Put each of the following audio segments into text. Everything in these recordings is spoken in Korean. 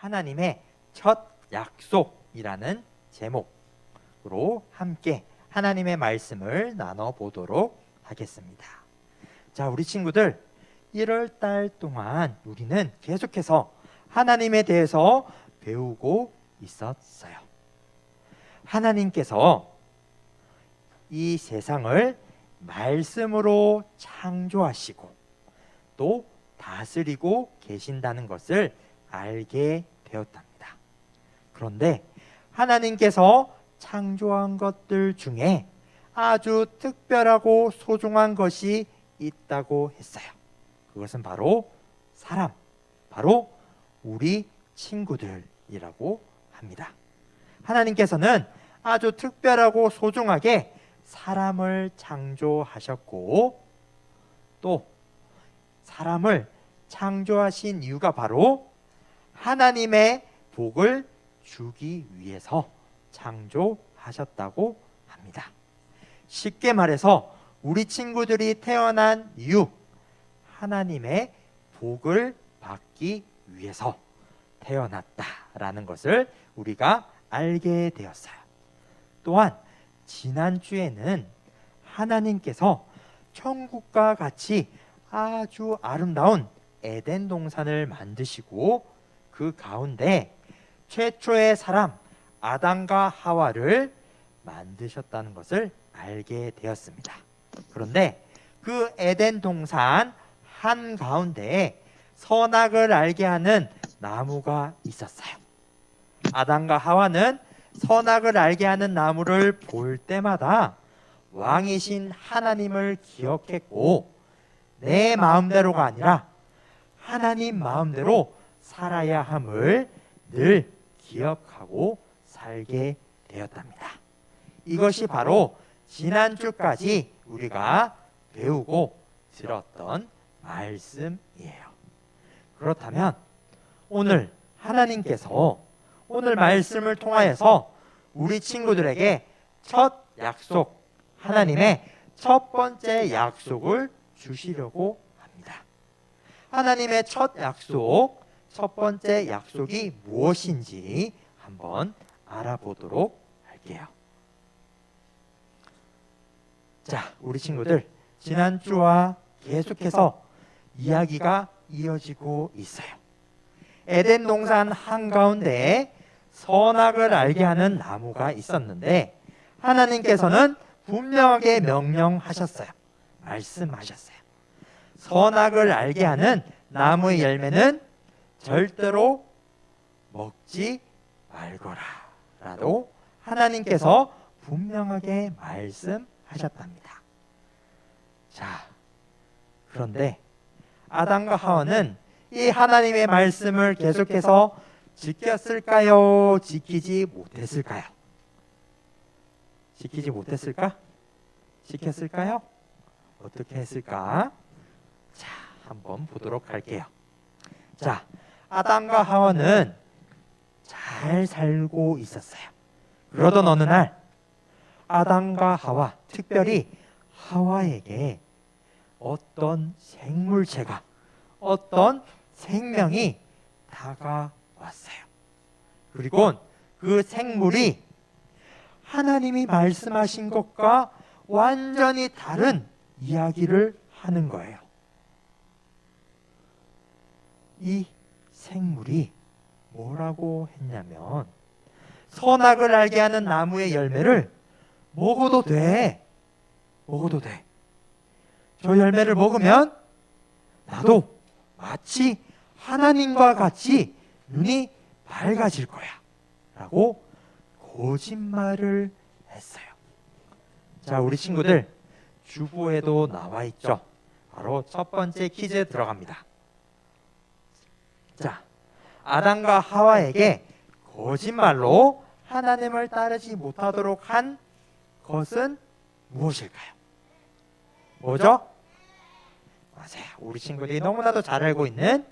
하나님의 첫 약속이라는 제목으로 함께 하나님의 말씀을 나눠보도록 하겠습니다. 자, 우리 친구들 1월 달 동안 우리는 계속해서 하나님에 대해서 배우고 있었어요. 하나님께서 이 세상을 말씀으로 창조하시고 또 다스리고 계신다는 것을 알게 되었답니다. 그런데 하나님께서 창조한 것들 중에 아주 특별하고 소중한 것이 있다고 했어요. 그것은 바로 사람, 바로 우리 친구들이라고 합니다. 하나님께서는 아주 특별하고 소중하게 사람을 창조하셨고 또 사람을 창조하신 이유가 바로 하나님의 복을 주기 위해서 창조하셨다고 합니다. 쉽게 말해서 우리 친구들이 태어난 이유, 하나님의 복을 받기 위해서 태어났다라는 것을 우리가 알게 되었어요. 또한 지난주에는 하나님께서 천국과 같이 아주 아름다운 에덴 동산을 만드시고 그 가운데 최초의 사람 아담과 하와를 만드셨다는 것을 알게 되었습니다. 그런데 그 에덴 동산 한가운데에 선악을 알게 하는 나무가 있었어요. 아담과 하와는 선악을 알게 하는 나무를 볼 때마다 왕이신 하나님을 기억했고 내 마음대로가 아니라 하나님 마음대로 살아야 함을 늘 기억하고 살게 되었답니다. 이것이 바로 지난주까지 우리가 배우고 들었던 말씀이에요. 그렇다면 오늘 하나님께서 오늘 말씀을 통하여서 우리 친구들에게 첫 약속, 하나님의 첫 번째 약속을 주시려고 합니다. 하나님의 첫 약속, 첫 번째 약속이 무엇인지 한번 알아보도록 할게요. 자, 우리 친구들 지난주와 계속해서 이야기가 이어지고 있어요. 에덴 동산 한가운데에 선악을 알게 하는 나무가 있었는데 하나님께서는 분명하게 명령하셨어요. 말씀하셨어요. 선악을 알게 하는 나무의 열매는 절대로 먹지 말거라 라고 하나님께서 분명하게 말씀하셨답니다. 자, 그런데 아담과 하와는 이 하나님의 말씀을 계속해서 지켰을까요? 지키지 못했을까요? 지키지 못했을까? 지켰을까요? 어떻게 했을까? 자, 한번 보도록 할게요. 자, 아담과 하와는 잘 살고 있었어요. 그러던 어느 날 아담과 하와, 특별히 하와에게 어떤 생물체가, 어떤 생명이 다가왔어요. 그리고 그 생물이 하나님이 말씀하신 것과 완전히 다른 이야기를 하는 거예요. 이 생물이 뭐라고 했냐면 선악을 알게 하는 나무의 열매를 먹어도 돼. 먹어도 돼. 저 열매를 먹으면 나도 마치 하나님과 같이 눈이 밝아질 거야 라고 거짓말을 했어요. 자, 우리 친구들 주부에도 나와 있죠. 바로 첫 번째 퀴즈 들어갑니다. 자, 아담과 하와에게 거짓말로 하나님을 따르지 못하도록 한 것은 무엇일까요? 뭐죠? 맞아요. 우리 친구들이 너무나도 잘 알고 있는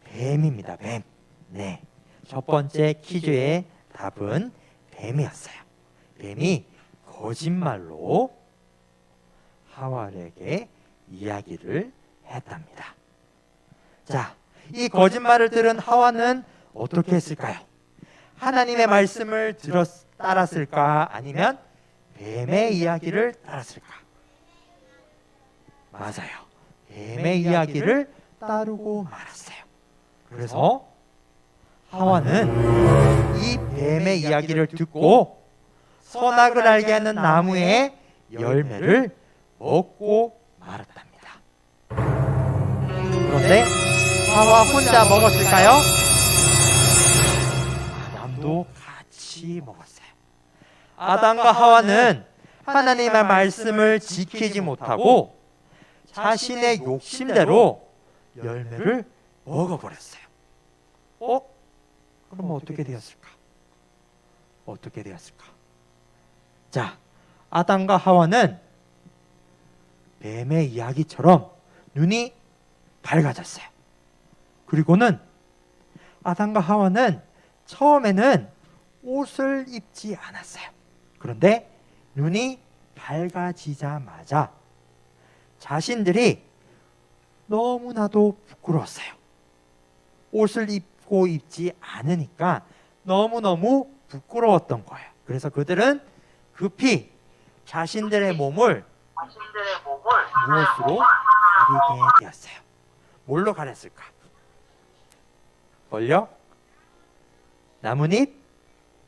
뱀입니다. 뱀. 네. 첫 번째 퀴즈의 답은 뱀이었어요. 뱀이 거짓말로 하와에게 이야기를 했답니다. 자, 이 거짓말을 들은 하와는 어떻게 했을까요? 하나님의 말씀을 따랐을까? 아니면 뱀의 이야기를 따랐을까? 맞아요. 뱀의 이야기를 따르고 말았어요. 그래서 하와는 이 뱀의 이야기를 듣고 선악을 알게 하는 나무의 열매를 먹고 말았답니다. 그런데 하와 혼자 먹었을까요? 아담도 같이 먹었어요. 아담과 하와는 하나님의 말씀을 지키지 못하고 자신의 욕심대로 열매를 먹어버렸어요. 그럼 어떻게 되었을까? 어떻게 되었을까? 자, 아담과 하와는 뱀의 이야기처럼 눈이 밝아졌어요. 그리고는 아담과 하와는 처음에는 옷을 입지 않았어요. 그런데 눈이 밝아지자마자 자신들이 너무나도 부끄러웠어요. 옷을 입고 입지 않으니까 너무너무 부끄러웠던 거예요. 그래서 그들은 급히 자신들의 몸을 무엇으로 가리게 되었어요? 뭘로 가렸을까? 뭘요? 나뭇잎?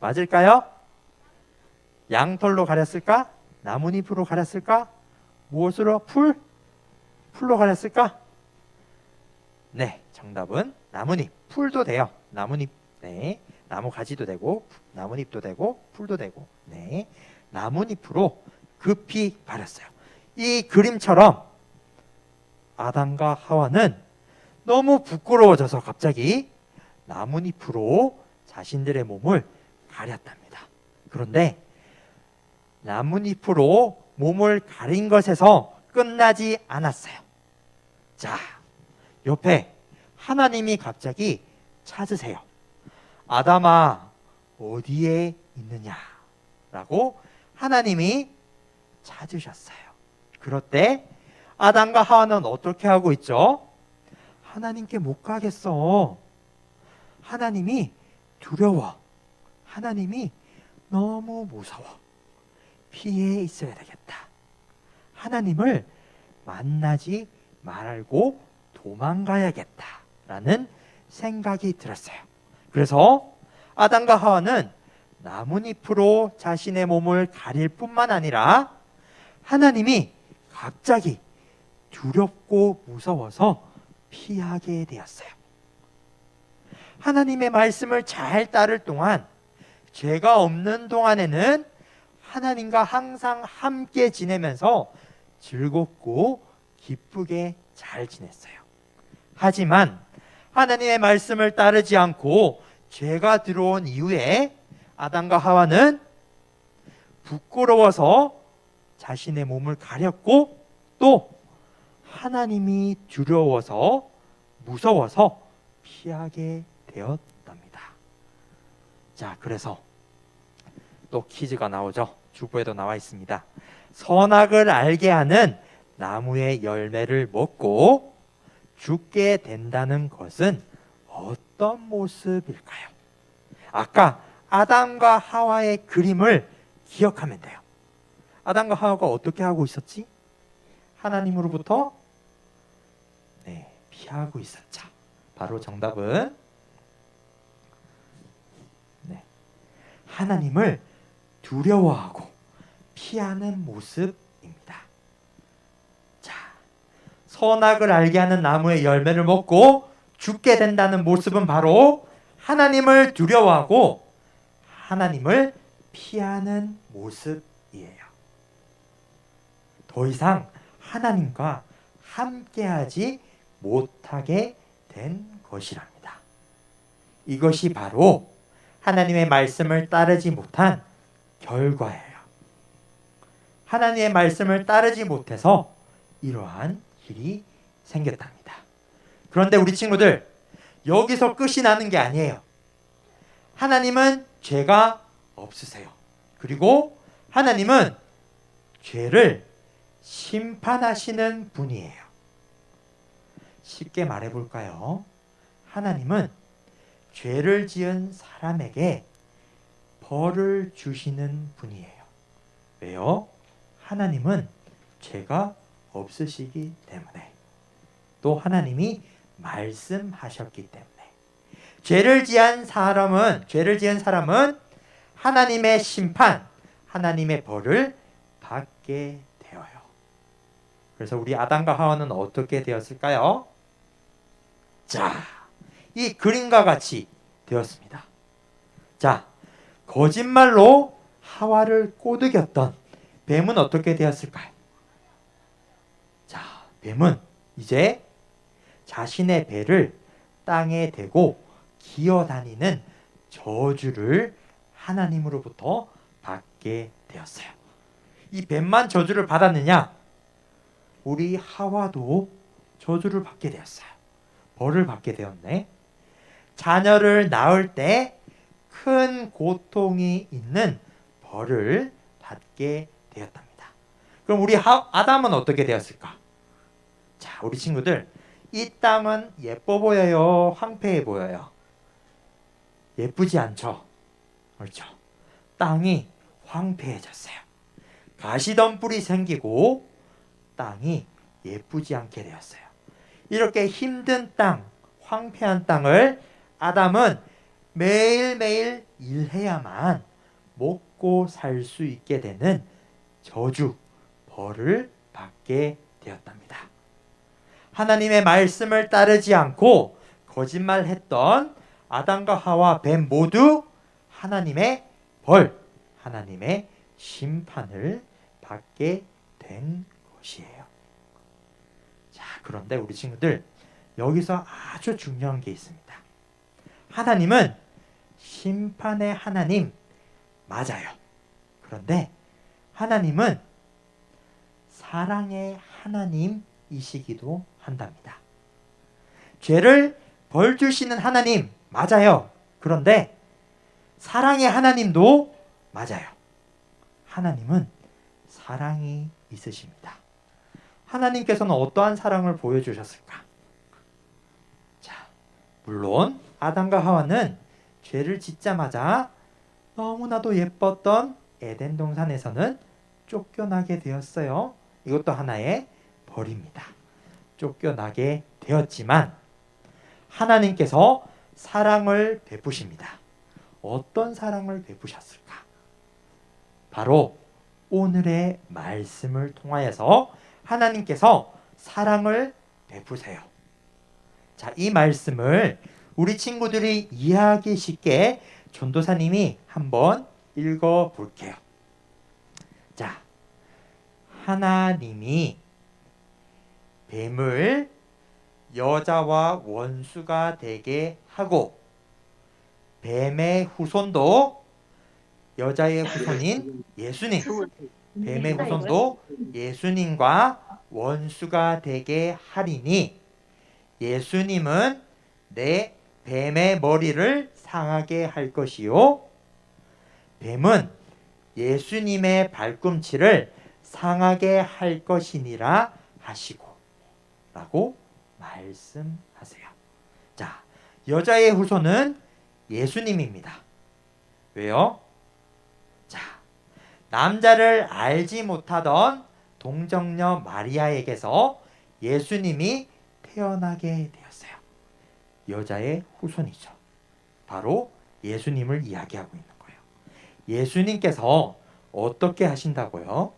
맞을까요? 양털로 가렸을까? 나뭇잎으로 가렸을까? 무엇으로? 풀로 가렸을까? 네, 정답은 나뭇잎. 풀도 돼요. 나뭇잎. 네, 나무 가지도 되고 나뭇잎도 되고 풀도 되고. 네, 나뭇잎으로 급히 가렸어요. 이 그림처럼 아담과 하와는 너무 부끄러워져서 갑자기 나뭇잎으로 자신들의 몸을 가렸답니다. 그런데 나뭇잎으로 몸을 가린 것에서 끝나지 않았어요. 자, 옆에 하나님이 갑자기 찾으세요. 아담아, 어디에 있느냐? 라고 하나님이 찾으셨어요. 그럴 때 아담과 하와는 어떻게 하고 있죠? 하나님께 못 가겠어. 하나님이 두려워. 하나님이 너무 무서워. 피해 있어야 되겠다. 하나님을 만나지 말고 도망가야겠다. 라는 생각이 들었어요. 그래서 아담과 하와는 나뭇잎으로 자신의 몸을 가릴 뿐만 아니라 하나님이 갑자기 두렵고 무서워서 피하게 되었어요. 하나님의 말씀을 잘 따를 동안, 죄가 없는 동안에는 하나님과 항상 함께 지내면서 즐겁고 기쁘게 잘 지냈어요. 하지만 하나님의 말씀을 따르지 않고 죄가 들어온 이후에 아담과 하와는 부끄러워서 자신의 몸을 가렸고 또 하나님이 두려워서 무서워서 피하게 되었답니다. 자, 그래서 또 퀴즈가 나오죠. 주부에도 나와 있습니다. 선악을 알게 하는 나무의 열매를 먹고 죽게 된다는 것은 어떤 모습일까요? 아까 아담과 하와의 그림을 기억하면 돼요. 아담과 하와가 어떻게 하고 있었지? 하나님으로부터 피하고 있었죠. 바로 정답은 하나님을 두려워하고 피하는 모습입니다. 자, 선악을 알게 하는 나무의 열매를 먹고 죽게 된다는 모습은 바로 하나님을 두려워하고 하나님을 피하는 모습이에요. 더 이상 하나님과 함께하지 못하게 된 것이랍니다. 이것이 바로 하나님의 말씀을 따르지 못한 결과예요. 하나님의 말씀을 따르지 못해서 이러한 길이 생겼답니다. 그런데 우리 친구들, 여기서 끝이 나는 게 아니에요. 하나님은 죄가 없으세요. 그리고 하나님은 죄를 심판하시는 분이에요. 쉽게 말해볼까요? 하나님은 죄를 지은 사람에게 벌을 주시는 분이에요. 왜요? 하나님은 죄가 없으시기 때문에, 또 하나님이 말씀하셨기 때문에. 죄를 지은 사람은 하나님의 심판, 하나님의 벌을 받게 되어요. 그래서 우리 아담과 하와는 어떻게 되었을까요? 자, 이 그림과 같이 되었습니다. 자, 거짓말로 하와를 꼬드겼던 뱀은 어떻게 되었을까요? 자, 뱀은 이제 자신의 배를 땅에 대고 기어다니는 저주를 하나님으로부터 받게 되었어요. 이 뱀만 저주를 받았느냐? 우리 하와도 저주를 받게 되었어요. 벌을 받게 되었네. 자녀를 낳을 때 큰 고통이 있는 벌을 받게 되었답니다. 그럼 우리 아담은 어떻게 되었을까? 자, 우리 친구들, 이 땅은 예뻐 보여요? 황폐해 보여요? 예쁘지 않죠? 그렇죠? 땅이 황폐해졌어요. 가시덤불이 생기고 땅이 예쁘지 않게 되었어요. 이렇게 힘든 땅, 황폐한 땅을 아담은 매일매일 일해야만 먹고 살 수 있게 되는 저주, 벌을 받게 되었답니다. 하나님의 말씀을 따르지 않고 거짓말했던 아담과 하와, 뱀 모두 하나님의 벌, 하나님의 심판을 받게 된 것이에요. 자, 그런데 우리 친구들, 여기서 아주 중요한 게 있습니다. 하나님은 심판의 하나님 맞아요. 그런데 하나님은 사랑의 하나님이시기도 한답니다. 죄를 벌 주시는 하나님 맞아요. 그런데 사랑의 하나님도 맞아요. 하나님은 사랑이 있으십니다. 하나님께서는 어떠한 사랑을 보여주셨을까? 자, 물론 아담과 하와는 죄를 짓자마자 너무나도 예뻤던 에덴 동산에서는 쫓겨나게 되었어요. 이것도 하나의 벌입니다. 쫓겨나게 되었지만 하나님께서 사랑을 베푸십니다. 어떤 사랑을 베푸셨을까? 바로 오늘의 말씀을 통하여서 하나님께서 사랑을 베푸세요. 자, 이 말씀을 우리 친구들이 이해하기 쉽게 전도사님이 한번 읽어 볼게요. 자, 하나님이 뱀을 여자와 원수가 되게 하고 뱀의 후손도 여자의 후손인 예수님, 뱀의 후손도 예수님과 원수가 되게 하리니 예수님은 내 뱀의 머리를 상하게 할 것이요 뱀은 예수님의 발꿈치를 상하게 할 것이니라 하시고 라고 말씀하세요. 자, 여자의 후손은 예수님입니다. 왜요? 자, 남자를 알지 못하던 동정녀 마리아에게서 예수님이 태어나게 되었어요. 여자의 후손이죠. 바로 예수님을 이야기하고 있는 거예요. 예수님께서 어떻게 하신다고요?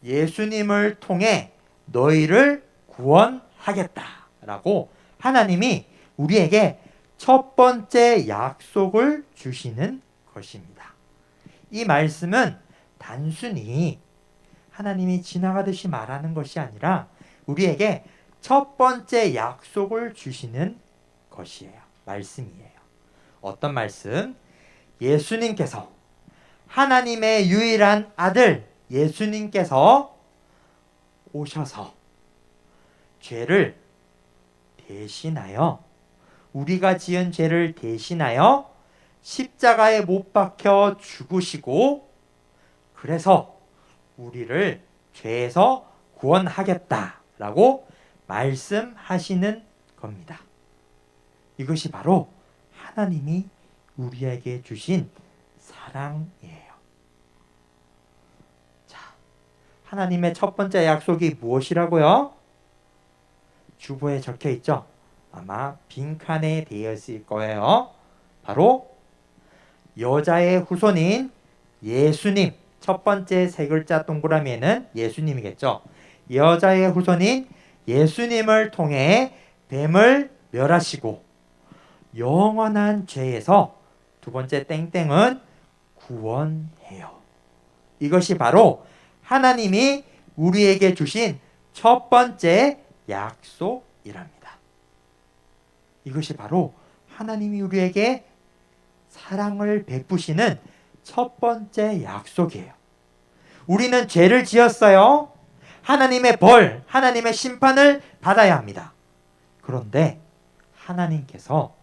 예수님을 통해 너희를 구원하겠다라고 하나님이 우리에게 첫 번째 약속을 주시는 것입니다. 이 말씀은 단순히 하나님이 지나가듯이 말하는 것이 아니라 우리에게 첫 번째 약속을 주시는 것이에요. 말씀이에요. 어떤 말씀? 예수님께서 하나님의 유일한 아들 예수님께서 오셔서 죄를 대신하여 우리가 지은 죄를 대신하여 십자가에 못 박혀 죽으시고 그래서 우리를 죄에서 구원하겠다라고 말씀하시는 겁니다. 이것이 바로 하나님이 우리에게 주신 사랑이에요. 자, 하나님의 첫 번째 약속이 무엇이라고요? 주보에 적혀 있죠? 아마 빈칸에 되어 있을 거예요. 바로 여자의 후손인 예수님. 첫 번째 세 글자 동그라미에는 예수님이겠죠. 여자의 후손인 예수님을 통해 뱀을 멸하시고 영원한 죄에서 두 번째 땡땡은 구원해요. 이것이 바로 하나님이 우리에게 주신 첫 번째 약속이랍니다. 이것이 바로 하나님이 우리에게 사랑을 베푸시는 첫 번째 약속이에요. 우리는 죄를 지었어요. 하나님의 벌, 하나님의 심판을 받아야 합니다. 그런데 하나님께서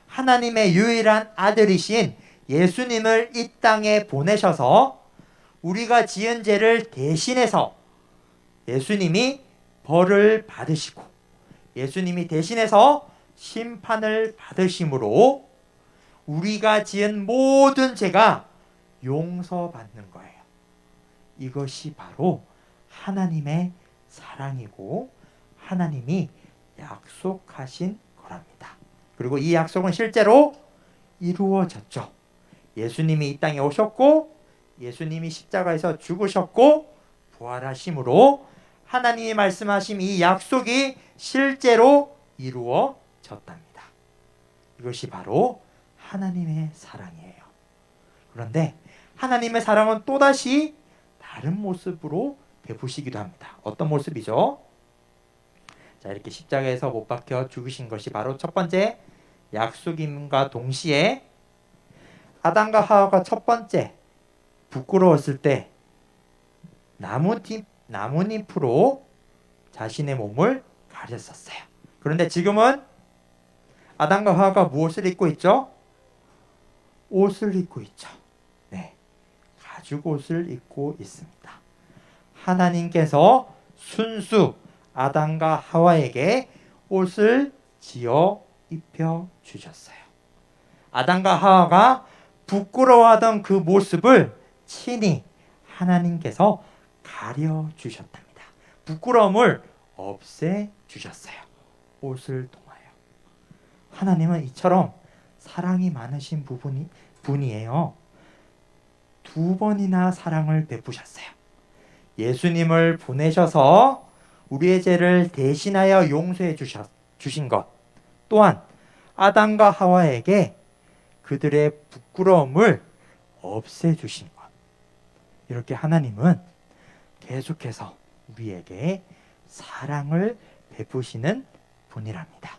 하나님의 유일한 아들이신 예수님을 이 땅에 보내셔서 우리가 지은 죄를 대신해서 예수님이 벌을 받으시고 예수님이 대신해서 심판을 받으심으로 우리가 지은 모든 죄가 용서받는 거예요. 이것이 바로 하나님의 사랑이고 하나님이 약속하신 거랍니다. 그리고 이 약속은 실제로 이루어졌죠. 예수님이 이 땅에 오셨고 예수님이 십자가에서 죽으셨고 부활하심으로 하나님이 말씀하신 이 약속이 실제로 이루어졌답니다. 이것이 바로 하나님의 사랑이에요. 그런데 하나님의 사랑은 또다시 다른 모습으로 베푸시기도 합니다. 어떤 모습이죠? 자, 이렇게 십자가에서 못 박혀 죽으신 것이 바로 첫 번째 약속임과 동시에 아담과 하와가 첫 번째 부끄러웠을 때 나뭇잎으로 자신의 몸을 가렸었어요. 그런데 지금은 아담과 하와가 무엇을 입고 있죠? 옷을 입고 있죠. 네, 가죽 옷을 입고 있습니다. 하나님께서 순수 아담과 하와에게 옷을 지어 입혀 주셨어요. 아담과 하와가 부끄러워하던 그 모습을 친히 하나님께서 가려 주셨답니다. 부끄러움을 없애 주셨어요. 옷을 통하여. 하나님은 이처럼 사랑이 많으신 분이에요. 두 번이나 사랑을 베푸셨어요. 예수님을 보내셔서 우리의 죄를 대신하여 용서해 주신 것, 또한 아담과 하와에게 그들의 부끄러움을 없애주신 것. 이렇게 하나님은 계속해서 우리에게 사랑을 베푸시는 분이랍니다.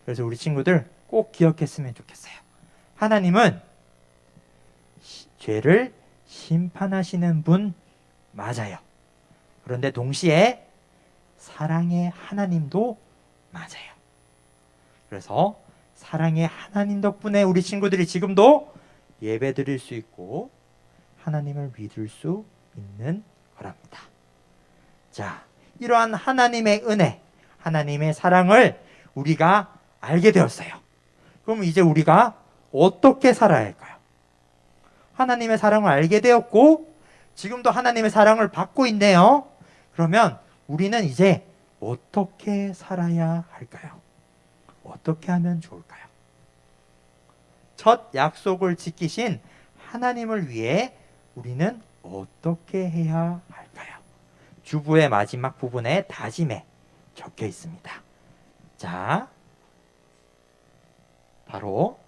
그래서 우리 친구들 꼭 기억했으면 좋겠어요. 하나님은 죄를 심판하시는 분 맞아요. 그런데 동시에 사랑의 하나님도 맞아요. 그래서 사랑의 하나님 덕분에 우리 친구들이 지금도 예배 드릴 수 있고 하나님을 믿을 수 있는 거랍니다. 자, 이러한 하나님의 은혜, 하나님의 사랑을 우리가 알게 되었어요. 그럼 이제 우리가 어떻게 살아야 할까요? 하나님의 사랑을 알게 되었고 지금도 하나님의 사랑을 받고 있네요. 그러면 우리는 이제 어떻게 살아야 할까요? 어떻게 하면 좋을까요? 첫 약속을 지키신 하나님을 위해 우리는 어떻게 해야 할까요? 주부의 마지막 부분에 다짐에 적혀 있습니다. 자, 바로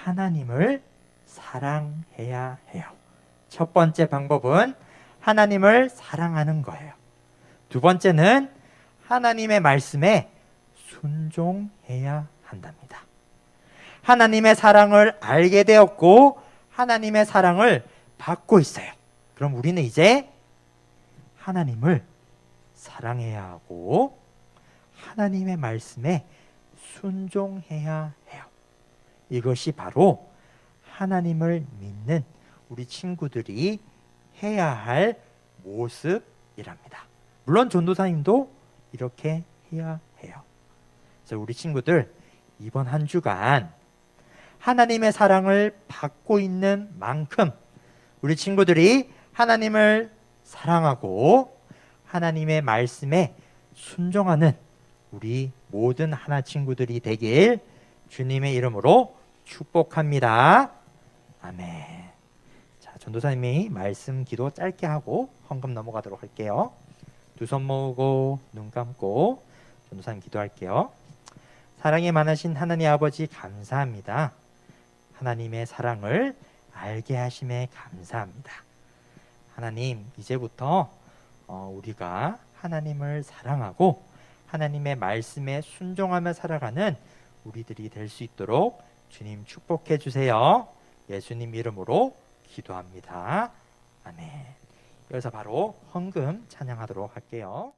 하나님을 사랑해야 해요. 첫 번째 방법은 하나님을 사랑하는 거예요. 두 번째는 하나님의 말씀에 순종해야 한답니다. 하나님의 사랑을 알게 되었고 하나님의 사랑을 받고 있어요. 그럼 우리는 이제 하나님을 사랑해야 하고 하나님의 말씀에 순종해야 해요. 이것이 바로 하나님을 믿는 우리 친구들이 해야 할 모습이랍니다. 물론 전도사님도 이렇게 해야 해요. 그래서 우리 친구들 이번 한 주간 하나님의 사랑을 받고 있는 만큼 우리 친구들이 하나님을 사랑하고 하나님의 말씀에 순종하는 우리 모든 하나 친구들이 되길 주님의 이름으로 축복합니다. 아멘. 자, 전도사님이 말씀 기도 짧게 하고 헌금 넘어가도록 할게요. 두 손 모으고 눈 감고 전도사님 기도할게요. 사랑이 많으신 하나님 아버지 감사합니다. 하나님의 사랑을 알게 하심에 감사합니다. 하나님, 이제부터 우리가 하나님을 사랑하고 하나님의 말씀에 순종하며 살아가는 우리들이 될 수 있도록 주님 축복해 주세요. 예수님 이름으로 기도합니다. 아멘. 여기서 바로 헌금 찬양하도록 할게요.